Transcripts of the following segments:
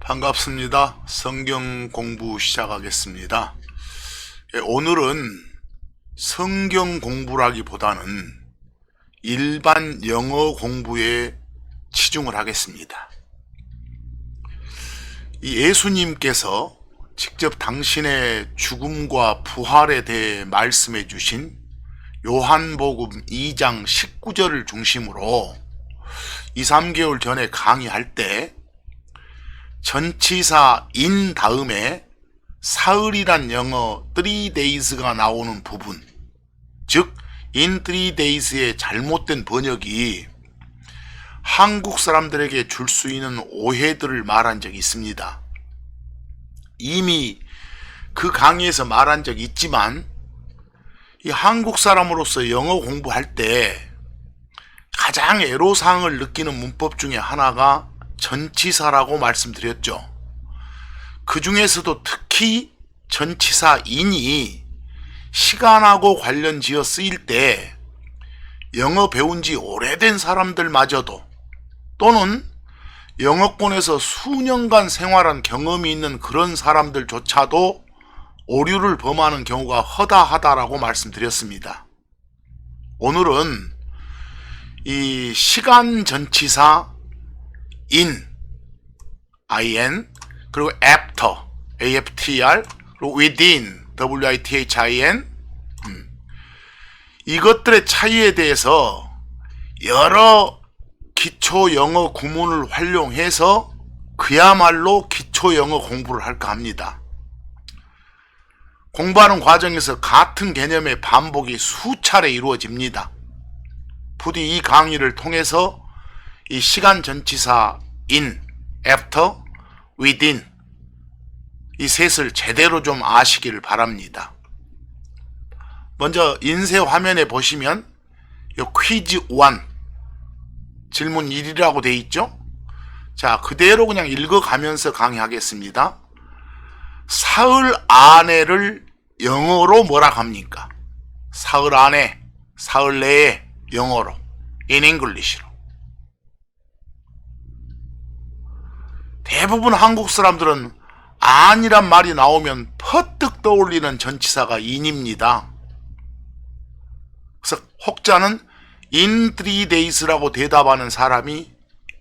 반갑습니다. 성경 공부 시작하겠습니다. 오늘은 성경 공부라기보다는 일반 영어 공부에 치중을 하겠습니다. 이 예수님께서 직접 당신의 죽음과 부활에 대해 말씀해 주신 요한복음 2장 19절을 중심으로 2, 3개월 전에 강의할 때 전치사 in 다음에 사흘이란 영어 3days가 나오는 부분, 즉 in 3days의 잘못된 번역이 한국 사람들에게 줄 수 있는 오해들을 말한 적이 있습니다. 이미 그 강의에서 말한 적이 있지만 이 한국 사람으로서 영어 공부할 때 가장 애로사항을 느끼는 문법 중에 하나가 전치사라고 말씀드렸죠. 그 중에서도 특히 전치사 in이 시간하고 관련지어 쓰일 때 영어 배운 지 오래된 사람들마저도 또는 영어권에서 수년간 생활한 경험이 있는 그런 사람들조차도 오류를 범하는 경우가 허다하다라고 말씀드렸습니다. 오늘은 이 시간 전치사 in, 그리고 after, after, 그리고 within, within, 이것들의 차이에 대해서 여러 기초 영어 구문을 활용해서 그야말로 기초 영어 공부를 할까 합니다. 공부하는 과정에서 같은 개념의 반복이 수차례 이루어집니다. 부디 이 강의를 통해서 이 시간 전치사 in, after, within 이 셋을 제대로 좀 아시기를 바랍니다. 먼저 인쇄 화면에 보시면 요 퀴즈 1 질문 1이라고 되어 있죠. 자, 그대로 그냥 읽어가면서 강의하겠습니다. 사흘 안에를 영어로 뭐라 합니까? 사흘 안에, 사흘 내에 영어로, in English로. 대부분 한국 사람들은 안이란 말이 나오면 퍼뜩 떠올리는 전치사가 in입니다. 그래서 혹자는 in 3days라고 대답하는 사람이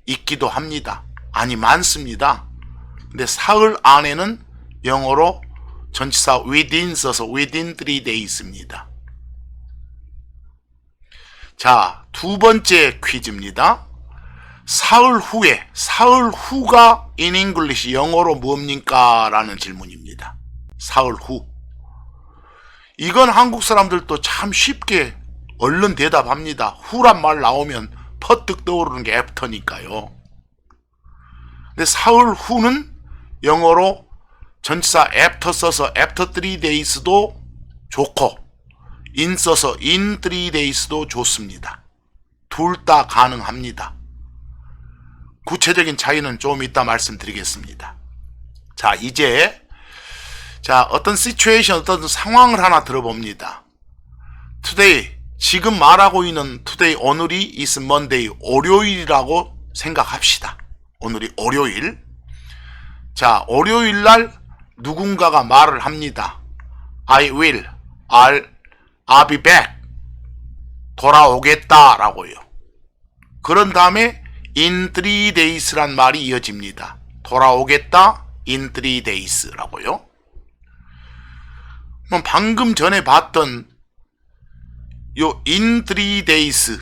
있기도 합니다. 아니, 많습니다. 근데 사흘 안에는 영어로 전치사 within 써서 within 3days입니다. 자, 두 번째 퀴즈입니다. 사흘 후에, 사흘 후가 in English 영어로 뭡니까? 라는 질문입니다. 사흘 후. 이건 한국 사람들도 참 쉽게 얼른 대답합니다. 후란 말 나오면 퍼뜩 떠오르는 게 after니까요. 근데 사흘 후는 영어로 전치사 after 써서 after 3days도 좋고 in 써서 in 3days도 좋습니다. 둘 다 가능합니다. 구체적인 차이는 좀 이따 말씀드리겠습니다. 자, 이제 어떤 시츄에이션, 어떤 상황을 하나 들어봅니다. today, 지금 말하고 있는 today, 오늘이 is Monday, 월요일이라고 생각합시다. 오늘이 월요일. 자, 월요일 날 누군가가 말을 합니다. I will, I'll be back. 돌아오겠다 라고요. 그런 다음에 in 3days란 말이 이어집니다. 돌아오겠다 in 3days라고요. 방금 전에 봤던 요 in 3days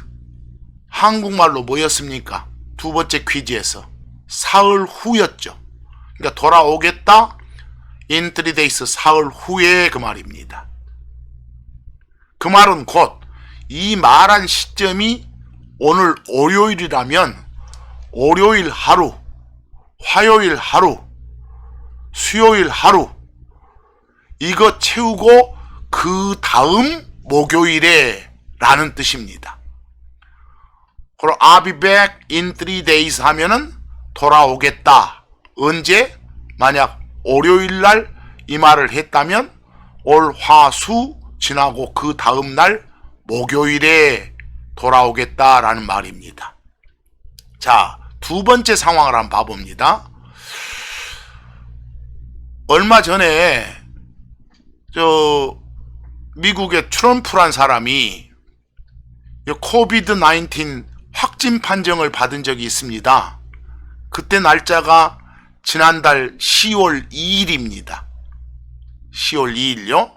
한국말로 뭐였습니까? 두 번째 퀴즈에서 사흘 후였죠. 그러니까 돌아오겠다 in 3days 사흘 후에 그 말입니다. 그 말은 곧 이 말한 시점이 오늘 월요일이라면 월요일 하루, 화요일 하루, 수요일 하루 이거 채우고 그 다음 목요일에 라는 뜻입니다. 그럼 I'll be back in 3days 하면은 돌아오겠다. 언제? 만약 월요일 날 이 말을 했다면 올, 화, 수 지나고 그 다음 날 목요일에 돌아오겠다라는 말입니다. 자, 두 번째 상황을 한번 봐봅니다. 얼마 전에 미국의 트럼프란 사람이 코비드 19 확진 판정을 받은 적이 있습니다. 그때 날짜가 지난달 10월 2일입니다. 10월 2일요.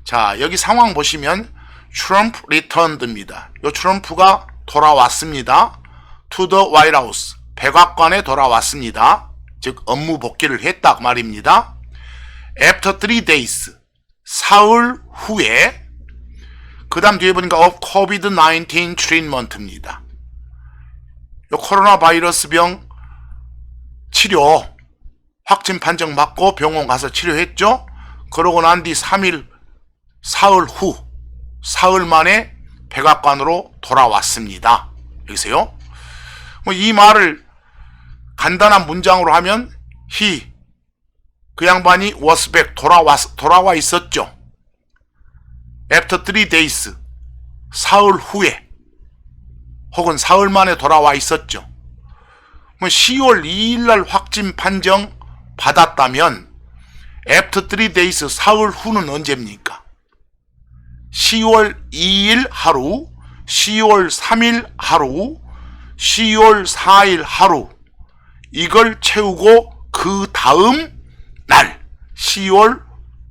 자, 여기 상황 보시면 트럼프 리턴드입니다. 요 트럼프가 돌아왔습니다. to the White House. 백악관에 돌아왔습니다. 즉 업무 복귀를 했다 말입니다. After 3 days. 사흘 후에 그 다음 뒤에 보니까 of COVID-19 treatment입니다. 요 코로나 바이러스 병 치료 확진 판정 받고 병원 가서 치료했죠. 그러고 난 뒤 3일 사흘 후 사흘 만에 백악관으로 돌아왔습니다. 여기서요. 이 말을 간단한 문장으로 하면 그 양반이 was back 돌아와 있었죠. After 3 days 사흘 후에 혹은 사흘 만에 돌아와 있었죠. 10월 2일 날 확진 판정 받았다면 After 3 days 사흘 후는 언제입니까? 10월 2일 하루, 10월 3일 하루, 10월 4일 하루 이걸 채우고 그 다음 날 10월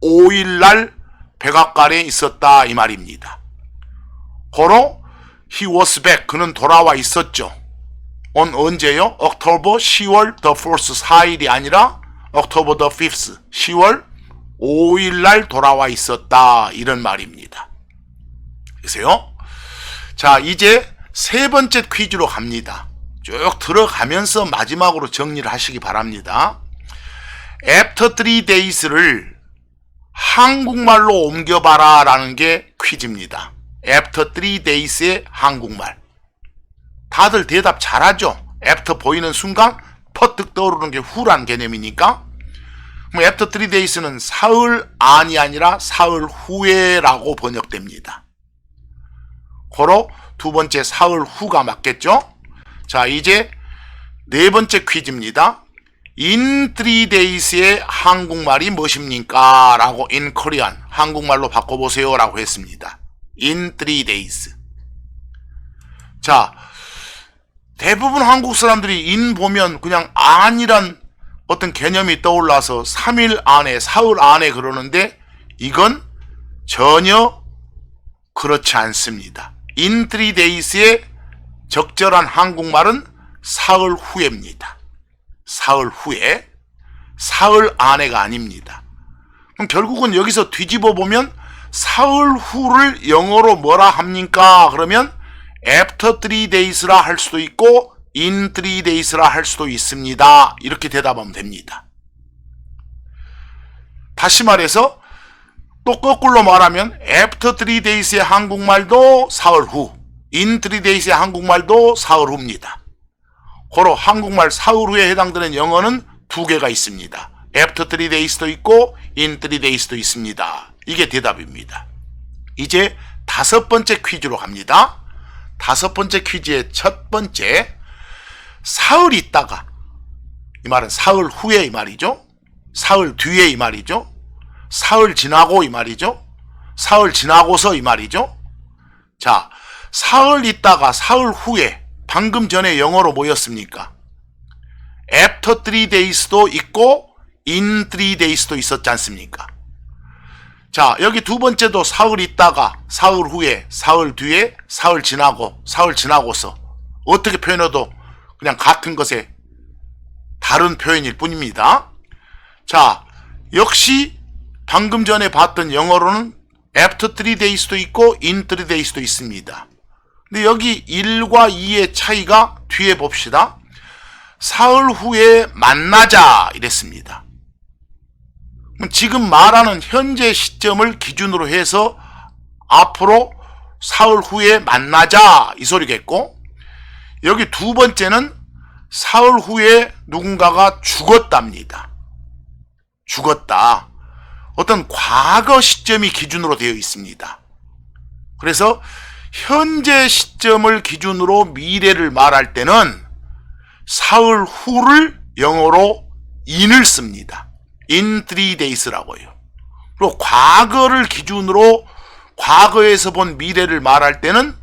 5일 날 백악관에 있었다 이 말입니다. 고로 he was back 그는 돌아와 있었죠. 언제요? October 10월 the 4th 4일이 아니라 October the 5th 10월 5일 날 돌아와 있었다 이런 말입니다. 그래서요. 자, 이제 세 번째 퀴즈로 갑니다. 쭉 들어가면서 마지막으로 정리를 하시기 바랍니다. After 3 days를 한국말로 옮겨봐라 라는 게 퀴즈입니다. After 3 days의 한국말. 다들 대답 잘하죠? After 보이는 순간 퍼뜩 떠오르는 게 후란 개념이니까. After 3 days는 사흘 안이 아니라 사흘 후에라고 번역됩니다. 고로 두 번째 사흘 후가 맞겠죠? 자, 이제 네 번째 퀴즈입니다. In 3 days의 한국말이 무엇입니까? 라고 in Korean 한국말로 바꿔보세요 라고 했습니다. In 3 days. 자, 대부분 한국 사람들이 in 보면 그냥 안이란 어떤 개념이 떠올라서 3일 안에 사흘 안에 그러는데 이건 전혀 그렇지 않습니다. In 3 days의 적절한 한국말은 사흘 후에입니다. 사흘 후에, 사흘 안에가 아닙니다. 그럼 결국은 여기서 뒤집어 보면 사흘 후를 영어로 뭐라 합니까? 그러면 after 3 days라 할 수도 있고 in 3 days라 할 수도 있습니다. 이렇게 대답하면 됩니다. 다시 말해서 또 거꾸로 말하면 after 3 days의 한국말도 사흘 후, in 3 days의 한국말도 사흘 후입니다. 고로 한국말 사흘 후에 해당되는 영어는 두 개가 있습니다. after 3 days도 있고 in 3 days도 있습니다. 이게 대답입니다. 이제 다섯 번째 퀴즈로 갑니다. 다섯 번째 퀴즈의 첫 번째, 사흘 있다가, 이 말은 사흘 후에 이 말이죠. 사흘 뒤에 이 말이죠. 사흘 지나고 이 말이죠. 사흘 지나고서 이 말이죠. 자, 사흘 있다가 사흘 후에 방금 전에 영어로 뭐였습니까? After 3 days도 있고 in 3 days도 있었지 않습니까? 자, 여기 두 번째도 사흘 있다가 사흘 후에 사흘 뒤에 사흘 지나고 사흘 지나고서 어떻게 표현해도 그냥 같은 것에 다른 표현일 뿐입니다. 자, 역시 방금 전에 봤던 영어로는 after 3 days도 있고 in 3 days도 있습니다. 근데 여기 1과 2의 차이가 뒤에 봅시다. 사흘 후에 만나자 이랬습니다. 지금 말하는 현재 시점을 기준으로 해서 앞으로 사흘 후에 만나자 이 소리겠고, 여기 두 번째는 사흘 후에 누군가가 죽었답니다. 죽었다. 어떤 과거 시점이 기준으로 되어 있습니다. 그래서 현재 시점을 기준으로 미래를 말할 때는 사흘 후를 영어로 in을 씁니다. in 3days라고요. 그리고 과거를 기준으로 과거에서 본 미래를 말할 때는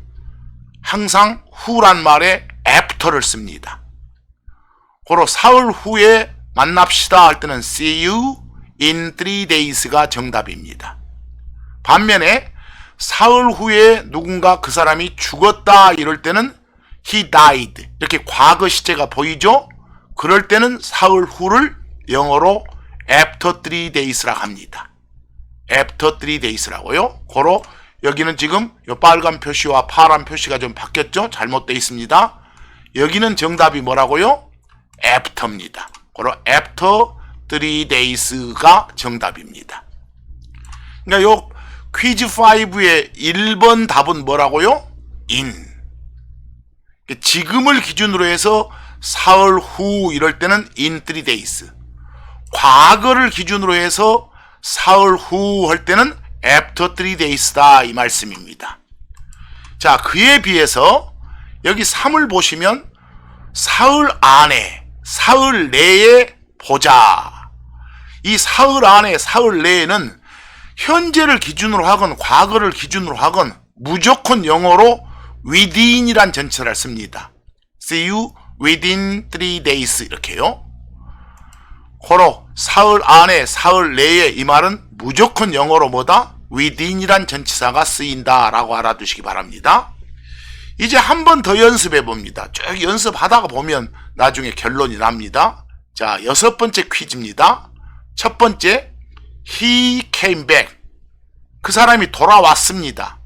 항상 who란 말에 after를 씁니다. 고로 사흘 후에 만납시다 할 때는 see you in 3days가 정답입니다. 반면에 사흘 후에 누군가 그 사람이 죽었다 이럴 때는 he died 이렇게 과거 시제가 보이죠? 그럴 때는 사흘 후를 영어로 after 3days라고 합니다. after 3days라고요. 고로 여기는 지금 이 빨간 표시와 파란 표시가 좀 바뀌었죠? 잘못되어 있습니다. 여기는 정답이 뭐라고요? after입니다. 고로 after 3days가 정답입니다. 그러니까 요 퀴즈 5의 1번 답은 뭐라고요? in. 지금을 기준으로 해서 사흘 후 이럴 때는 in 3days. 과거를 기준으로 해서 사흘 후 할 때는 after 3days다 이 말씀입니다. 자, 그에 비해서 여기 3을 보시면 사흘 안에, 사흘 내에 보자. 이 사흘 안에, 사흘 내에는 현재를 기준으로 하건 과거를 기준으로 하건 무조건 영어로 within이란 전치사를 씁니다. See you within 3days 이렇게요. 고로 사흘 안에, 사흘 내에 이 말은 무조건 영어로 뭐다? within이란 전치사가 쓰인다 라고 알아두시기 바랍니다. 이제 한 번 더 연습해 봅니다. 쭉 연습하다가 보면 나중에 결론이 납니다. 자, 6번째 퀴즈입니다. 첫 번째, he came back. 그 사람이 돌아왔습니다.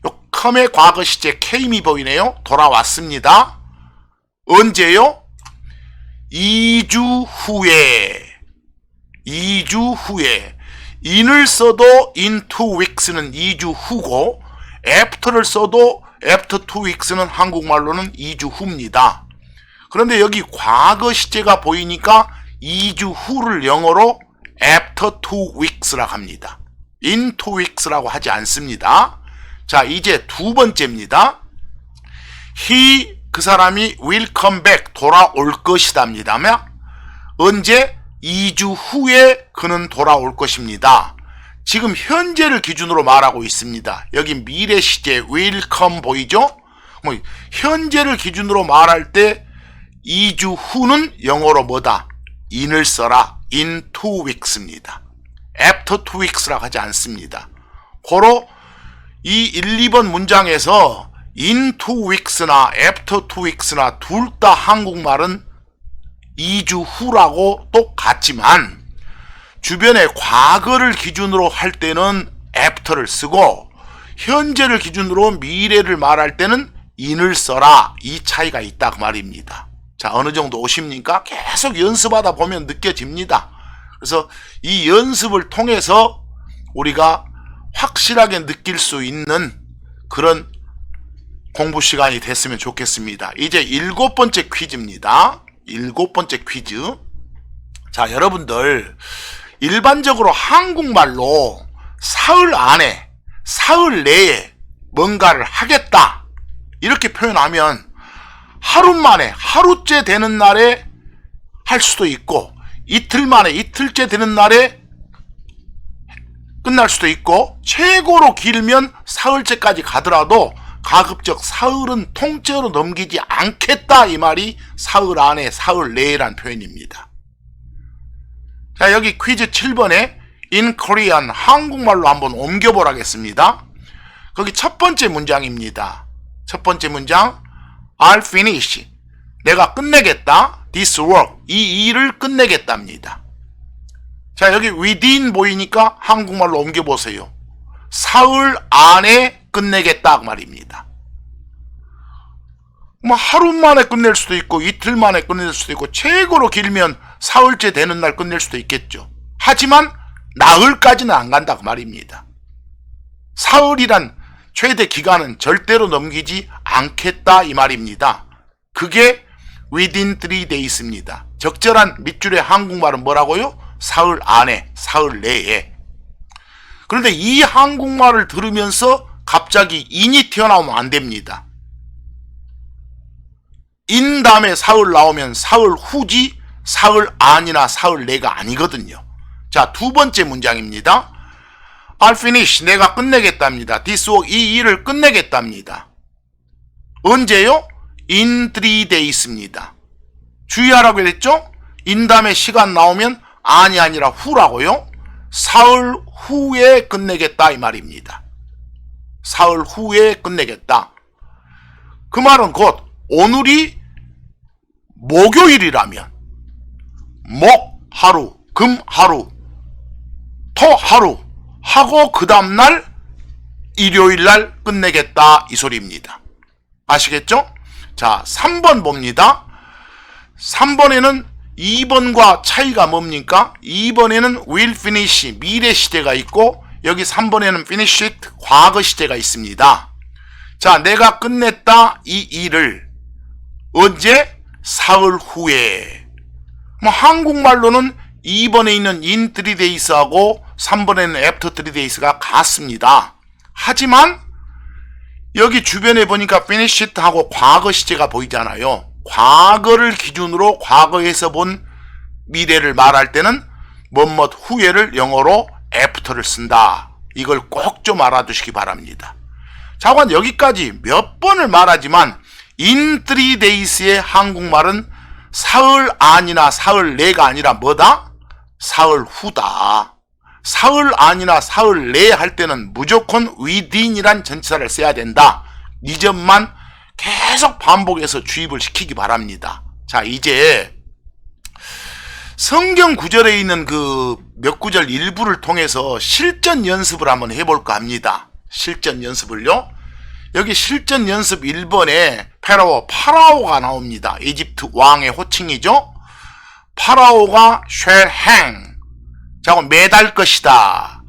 요 come의 과거 시제 came이 보이네요. 돌아왔습니다. 언제요? 2주 후에. 2주 후에. in을 써도 in 2 weeks는 2주 후고 after를 써도 after 2 weeks는 한국말로는 2주 후입니다. 그런데 여기 과거 시제가 보이니까 2주 후를 영어로 after 2 weeks라고 합니다. in 2 weeks라고 하지 않습니다. 자, 이제 두 번째입니다. he, 그 사람이 will come back, 돌아올 것이답니다. 언제? 2주 후에 그는 돌아올 것입니다. 지금 현재를 기준으로 말하고 있습니다. 여기 미래 시제 will come 보이죠? 뭐 현재를 기준으로 말할 때 2주 후는 영어로 뭐다? in을 써라. in 2 weeks입니다. after 2 weeks라고 하지 않습니다. 고로 이 1, 2번 문장에서 in 2 weeks나 after 2 weeks나 둘 다 한국말은 2주 후라고 똑같지만 주변에 과거를 기준으로 할 때는 after를 쓰고 현재를 기준으로 미래를 말할 때는 in을 써라. 이 차이가 있다 그 말입니다. 자, 어느 정도 오십니까? 계속 연습하다 보면 느껴집니다. 그래서 이 연습을 통해서 우리가 확실하게 느낄 수 있는 그런 공부 시간이 됐으면 좋겠습니다. 이제 7번째 퀴즈입니다. 7번째 퀴즈. 자, 여러분들 일반적으로 한국말로 사흘 안에, 사흘 내에 뭔가를 하겠다 이렇게 표현하면 하루 만에, 하루째 되는 날에 할 수도 있고 이틀 만에, 이틀째 되는 날에 끝날 수도 있고 최고로 길면 사흘째까지 가더라도 가급적 사흘은 통째로 넘기지 않겠다 이 말이 사흘 안에, 사흘 내에란 표현입니다. 자, 여기 퀴즈 7번에 in Korean 한국말로 한번 옮겨보라겠습니다. 거기 첫 번째 문장입니다. 첫 번째 문장 I'll finish. 내가 끝내겠다. This work. 이 일을 끝내겠답니다. 자, 여기 within 보이니까 한국말로 옮겨보세요. 사흘 안에 끝내겠다 그 말입니다. 뭐 하루 만에 끝낼 수도 있고 이틀 만에 끝낼 수도 있고 최고로 길면 사흘째 되는 날 끝낼 수도 있겠죠. 하지만 나흘까지는 안 간다 그 말입니다. 사흘이란 최대 기간은 절대로 넘기지 않겠다 이 말입니다. 그게 within 3days입니다. 적절한 밑줄의 한국말은 뭐라고요? 사흘 안에, 사흘 내에. 그런데 이 한국말을 들으면서 갑자기 in이 튀어나오면 안 됩니다. in 다음에 사흘 나오면 사흘 후지 사흘 안이나 사흘 내가 아니거든요. 자, 두 번째 문장입니다. I'll finish. 내가 끝내겠답니다. This work. 이 일을 끝내겠답니다. 언제요? In 3 days입니다. 주의하라고 했죠? in 다음에 시간 나오면 아니 아니라 후라고요. 사흘 후에 끝내겠다 이 말입니다. 사흘 후에 끝내겠다. 그 말은 곧 오늘이 목요일이라면 목 하루, 금 하루, 토 하루 하고 그 다음날 일요일날 끝내겠다 이 소리입니다. 아시겠죠? 자, 3번 봅니다. 3번에는 2번과 차이가 뭡니까? 2번에는 will finish 미래 시제가 있고 여기 3번에는 finish it 과거 시제가 있습니다. 자, 내가 끝냈다 이 일을 언제? 사흘 후에. 뭐 한국말로는 2번에 있는 in 3 days하고 3번에는 after 3 days가 같습니다. 하지만 여기 주변에 보니까 finish it 하고 과거 시제가 보이잖아요. 과거를 기준으로 과거에서 본 미래를 말할 때는 뭐뭐 후에를 영어로 after를 쓴다. 이걸 꼭 좀 알아두시기 바랍니다. 자관 여기까지 몇 번을 말하지만 in 3 days의 한국말은 사흘 안이나 사흘 내가 아니라 뭐다? 사흘 후다. 사흘 안이나 사흘 내 할 때는 무조건 within이란 전치사를 써야 된다. 이 점만 계속 반복해서 주입을 시키기 바랍니다. 자, 이제 성경 구절에 있는 그 몇 구절 일부를 통해서 실전 연습을 한번 해볼까 합니다. 실전 연습을요. 여기 실전 연습 1번에 파라오가 나옵니다. 이집트 왕의 호칭이죠. 파라오가 shall hang. 자, 매달 것이다.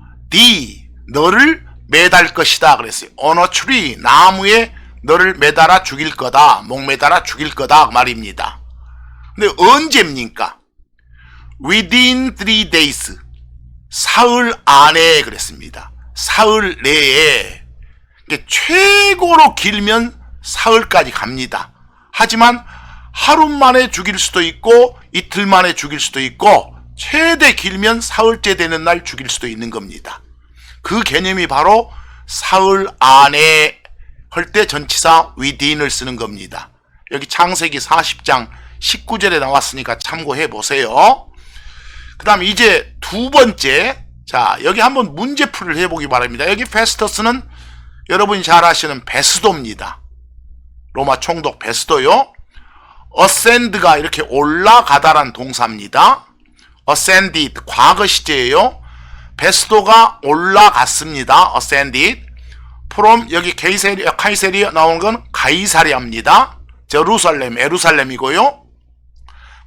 너를 매달 것이다 그랬어요. on a tree, 나무에 너를 매달아 죽일 거다. 목 매달아 죽일 거다 말입니다. 근데 언제입니까? within 3 days. 사흘 안에 그랬습니다. 사흘 내에. 최고로 길면 사흘까지 갑니다. 하지만 하루 만에 죽일 수도 있고 이틀 만에 죽일 수도 있고 최대 길면 사흘째 되는 날 죽일 수도 있는 겁니다. 그 개념이 바로 사흘 안에 할 때 전치사 within을 쓰는 겁니다. 여기 창세기 40장 19절에 나왔으니까 참고해 보세요. 그 다음 이제 두 번째, 자 여기 한번 문제풀이를 해보기 바랍니다. 여기 페스터스는 여러분이 잘 아시는 베스도입니다. 로마 총독 베스도요. ascend가 이렇게 올라가다란 동사입니다. ascended 과거 시제예요. 베스도가 올라갔습니다. ascended from 여기 카이사리아 나오는 건 가이사리아입니다. 제루살렘 에루살렘이고요.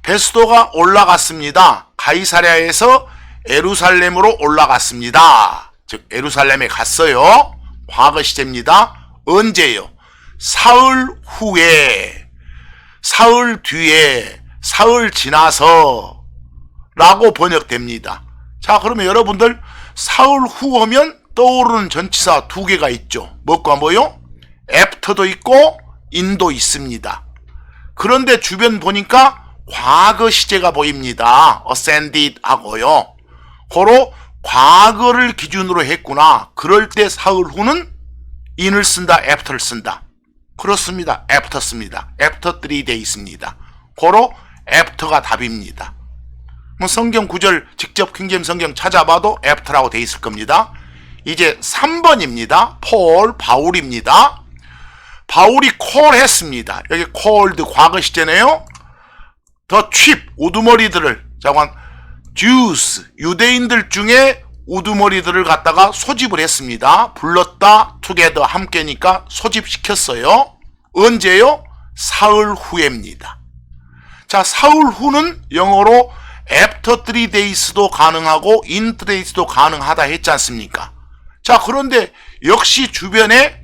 베스도가 올라갔습니다. 가이사리아에서 에루살렘으로 올라갔습니다. 즉 에루살렘에 갔어요. 과거 시제입니다. 언제요? 사흘 후에, 사흘 뒤에, 사흘 지나서 라고 번역됩니다. 자, 그러면 여러분들 사흘 후 하면 떠오르는 전치사 두 개가 있죠. 뭐과 뭐요? after도 있고 in도 있습니다. 그런데 주변 보니까 과거 시제가 보입니다. ascended 하고요. 고로 과거를 기준으로 했구나. 그럴 때 사흘 후는 in을 쓴다, after를 쓴다. 그렇습니다. after 씁니다. after 3 days입니다. 고로 after가 답입니다. 뭐 성경 구절 직접 킹제임스 성경 찾아봐도 after라고 돼 있을 겁니다. 이제 3번입니다. 바울입니다. 바울이 call 했습니다. 여기 called 과거 시제네요. the cheap 우두머리들을 잠깐 Jews 유대인들 중에 우두머리들을 갖다가 소집을 했습니다. 불렀다 together 함께니까 소집시켰어요. 언제요? 사흘 후입니다. 자, 사흘 후는 영어로 after 3 days도 가능하고 in 3 days도 가능하다 했지 않습니까? 자, 그런데 역시 주변에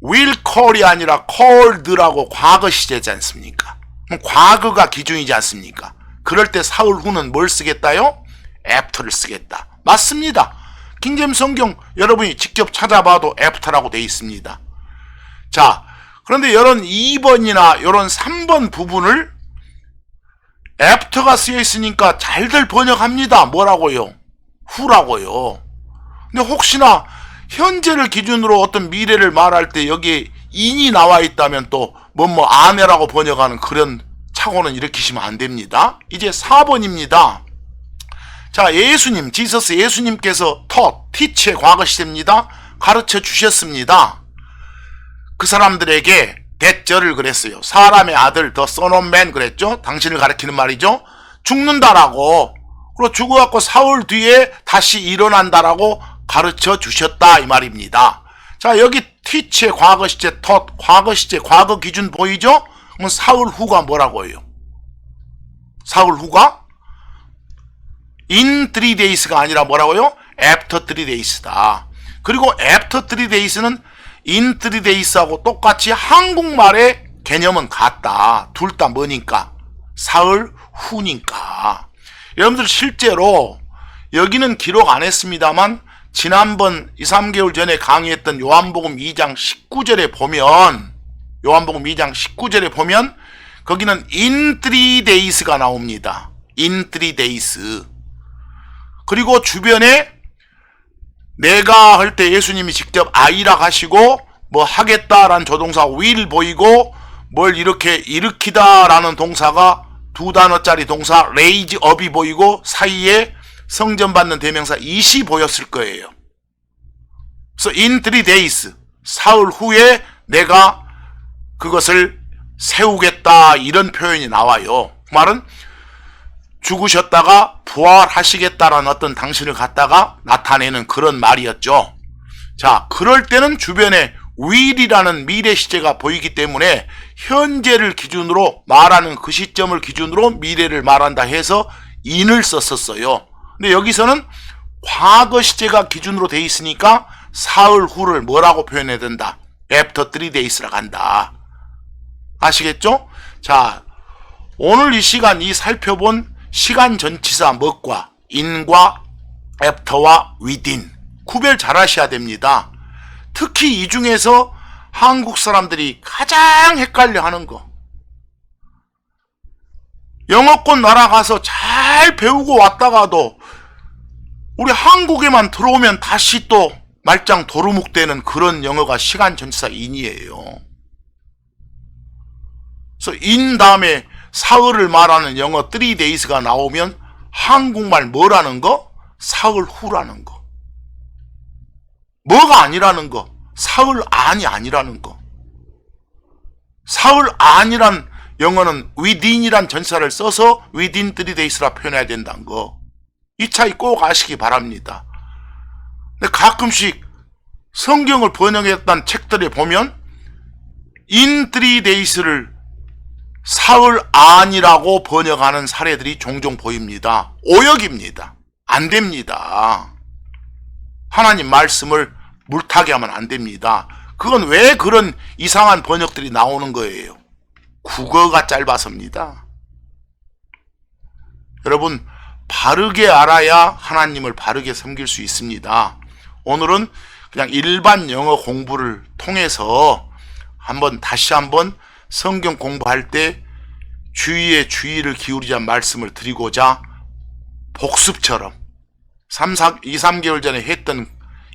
will call이 아니라 called라고 과거 시제지 않습니까? 과거가 기준이지 않습니까? 그럴 때 사흘 후는 뭘 쓰겠다요? after를 쓰겠다. 맞습니다. 킹제임스 성경 여러분이 직접 찾아봐도 after라고 되어 있습니다. 자, 그런데 이런 2번이나 이런 3번 부분을 after가 쓰여 있으니까 잘들 번역합니다. 뭐라고요? who라고요. 근데 혹시나 현재를 기준으로 어떤 미래를 말할 때 여기에 in이 나와 있다면 또 뭐뭐 아내라고 번역하는 그런 착오는 일으키시면 안 됩니다. 이제 4번입니다. 자, 예수님, 지서스 예수님께서 teach의 과거 시제입니다. 가르쳐 주셨습니다. 그 사람들에게 대절을 그랬어요. 사람의 아들, the son of man 그랬죠. 당신을 가리키는 말이죠. 죽는다라고, 그리고 죽어갖고 사흘 뒤에 다시 일어난다라고 가르쳐 주셨다 이 말입니다. 자, 여기 teach의 과거 시제, 과거 시제, 과거 기준 보이죠? 그럼 사흘 후가 뭐라고 해요? 사흘 후가 in 3 days가 아니라 뭐라고요? after 3 days다. 그리고 after 3 days는 in 3 days하고 똑같이 한국말의 개념은 같다. 둘 다 뭐니까? 사흘 후니까. 여러분들 실제로 여기는 기록 안 했습니다만 지난번 2, 3개월 전에 강의했던 요한복음 2장 19절에 보면, 요한복음 2장 19절에 보면 거기는 in 3 days가 나옵니다. in 3 days. 그리고 주변에 내가 할 때 예수님이 직접 I라 하시고 뭐 하겠다라는 조동사 will 보이고 뭘 이렇게 일으키다라는 동사가 두 단어짜리 동사 raise up이 보이고 사이에 성전받는 대명사 it이 보였을 거예요. 그래서 in 3 days, 사흘 후에 내가 그것을 세우겠다 이런 표현이 나와요. 그 말은 죽으셨다가 부활하시겠다라는 어떤 당신을 갖다가 나타내는 그런 말이었죠. 자, 그럴 때는 주변에 will이라는 미래 시제가 보이기 때문에 현재를 기준으로 말하는 그 시점을 기준으로 미래를 말한다 해서 in을 썼었어요. 근데 여기서는 과거 시제가 기준으로 돼 있으니까 사흘 후를 뭐라고 표현해야 된다? after 3 days라고 한다. 아시겠죠? 자, 오늘 이 시간 이 살펴본 시간 전치사 뭐과 in과 after와 within 구별 잘 하셔야 됩니다. 특히 이 중에서 한국 사람들이 가장 헷갈려 하는 거, 영어권 나라 가서 잘 배우고 왔다가도 우리 한국에만 들어오면 다시 또 말짱 도루묵되는 그런 영어가 시간 전치사 in이에요. 그래서 in 다음에 사흘을 말하는 영어 3 days가 나오면 한국말 뭐라는 거? 사흘 후라는 거. 뭐가 아니라는 거? 사흘 안이 아니라는 거. 사흘 안이란 영어는 within이란 전사를 써서 within 3 days라 표현해야 된다는 거. 이 차이 꼭 아시기 바랍니다. 근데 가끔씩 성경을 번역했던 책들에 보면 in 3 days를 사흘 안이라고 번역하는 사례들이 종종 보입니다. 오역입니다. 안 됩니다. 하나님 말씀을 물타게 하면 안 됩니다. 그건 왜 그런 이상한 번역들이 나오는 거예요? 국어가 짧아서입니다. 여러분, 바르게 알아야 하나님을 바르게 섬길 수 있습니다. 오늘은 그냥 일반 영어 공부를 통해서 다시 한번 성경 공부할 때 주의에 주의를 기울이자 말씀을 드리고자 복습처럼 2, 3개월 전에 했던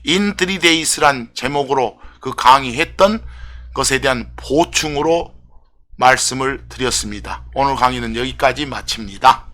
in 3 days란 제목으로 그 강의했던 것에 대한 보충으로 말씀을 드렸습니다. 오늘 강의는 여기까지 마칩니다.